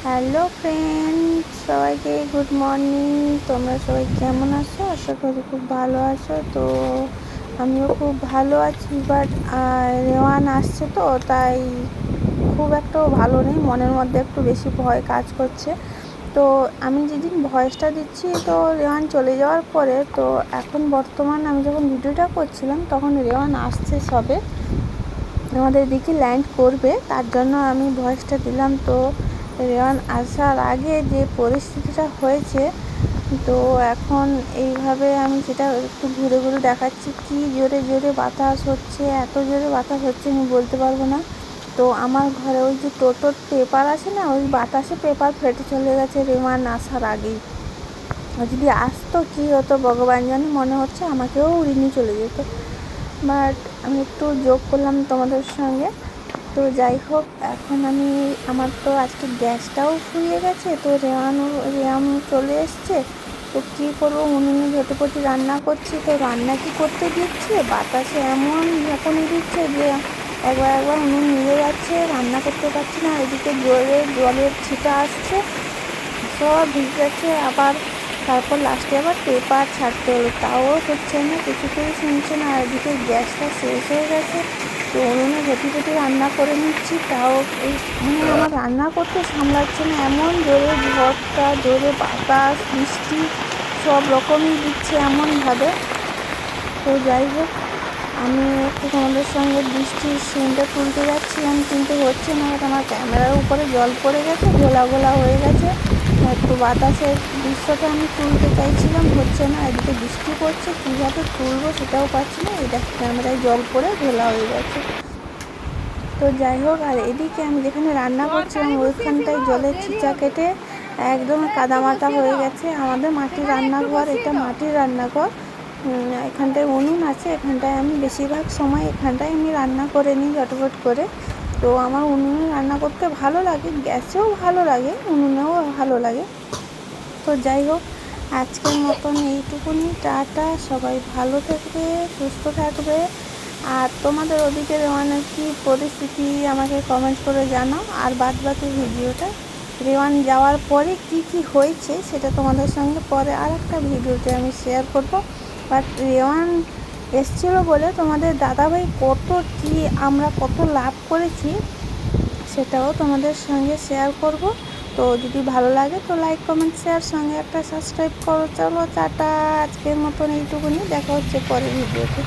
Hello friends, সবাইকে good morning. তোমরা সবাই কেমন আছো? আশা করি খুব ভালো আছো। তো আমিও খুব ভালো আছি, বাট রেওয়ান আসছে তো তাই খুব একটাও ভালো নেই, মনের মধ্যে একটু বেশি ভয় কাজ করছে। তো আমি যেদিন ভয়েসটা দিচ্ছি তো রেওয়ান চলে যাওয়ার পরে, তো এখন বর্তমান আমি যখন ভিডিওটা করছিলাম তখন রেওয়ান আসছে সবে, আমাদের দিকে ল্যান্ড করবে, তার জন্য আমি ভয়েসটা দিলাম। তো রেওয়ান আসার আগে যে পরিস্থিতিটা হয়েছে, তো এখন এইভাবে আমি সেটা একটু ঘুরে ঘুরে দেখাচ্ছি। কি জোরে জোরে বাতাস হচ্ছে, এত জোরে বাতাস হচ্ছে আমি বলতে পারবো না। তো আমার ঘরে ওই যে টোটোর পেপার আছে না, ওই বাতাসে পেপার ফেটে চলে গেছে রেওয়ান আসার আগেই। যদি আসতো কী হতো ভগবান জানে, মনে হচ্ছে আমাকেও উড়িয়ে নিয়ে চলে যেত। বাট আমি একটু যোগ করলাম তোমাদের সঙ্গে। তো যাই হোক, এখন আমার তো আজকে গ্যাসটাও ফুরিয়ে গেছে, তো রেয়াম চলে এসছে। তো কী করবো, উনুনে ঝটপটি রান্না করছি। তো রান্না কি করতে দিচ্ছে, বাতাসে এমন ঝাঁকুনি দিচ্ছে যে একবার একবার উনুন নিয়ে যাচ্ছে, রান্না করতে পারছি না। এদিকে জলের ছিটা আসছে, সব ভিজে যাচ্ছে। আবার তারপর লাস্টে আবার পেপার ছাড়তে হলো, তাও হচ্ছে না, কিছুতেই শুনছে না। আর এদিকে গ্যাসটা শেষ হয়ে গেছে, তো উনুনে ঘটি রান্না করে নিচ্ছি, তাও আমার রান্না করতে সামলাচ্ছে না। এমন জোরে ঝড়টা, জোরে বাতাস, বৃষ্টি সব রকমই দিচ্ছে এমনভাবে। তো যাই হোক, আমি একটু তোমাদের সঙ্গে বৃষ্টির সিনটা তুলতে যাচ্ছিলাম, কিন্তু হচ্ছে না। আমার ক্যামেরার উপরে জল পড়ে গেছে, ঘোলা ঘোলা হয়ে গেছে। একটু বাতাসের দৃশ্যটা আমি তুলতে চাইছিলাম, হচ্ছে না। এদিকে বৃষ্টি পড়ছে, কীভাবে তুলবো সেটাও পাচ্ছি না। এটা ক্যামেরায় জল পড়ে ঘোলা হয়ে গেছে। তো যাই হোক, আর এদিকে আমি যেখানে রান্না করছিলাম ওইখানটায় জলের ছিঁচা কেটে একদম কাদামাটা হয়ে গেছে। আমাদের মাটির রান্নাঘর, এটা মাটির রান্নাঘর। এখানটায় উনুন আছে, এখানটায় আমি বেশিরভাগ সময় এখানটায় আমি রান্না করে নিই ঝটফট করে। তো আমার উনুনে রান্না করতে ভালো লাগে, গ্যাসেও ভালো লাগে, উনুনেও ভালো লাগে। তো যাই হোক, আজকের মতন এইটুকুনি, টাটা। সবাই ভালো থাকবে, সুস্থ থাকবে। আর তোমাদের ওদিকে রেওয়ানের কী পরিস্থিতি আমাকে কমেন্ট করে জানাও। আর বাদবাকি ভিডিওটা রেওয়ান যাওয়ার পরে কি কি হয়েছে সেটা তোমাদের সঙ্গে পরে আর একটা ভিডিওতে আমি শেয়ার করব। বাট রেওয়ান এসেছিলো বলে তোমাদের দাদাভাই আমরা কত লাভ করেছি সেটাও তোমাদের সঙ্গে শেয়ার করব। তো যদি ভালো লাগে তো লাইক কমেন্ট শেয়ার, সঙ্গে একটা সাবস্ক্রাইব করো। চলো টাটা, আজকের মতন এইটুকুনি, দেখা হচ্ছে পরের ভিডিওতে।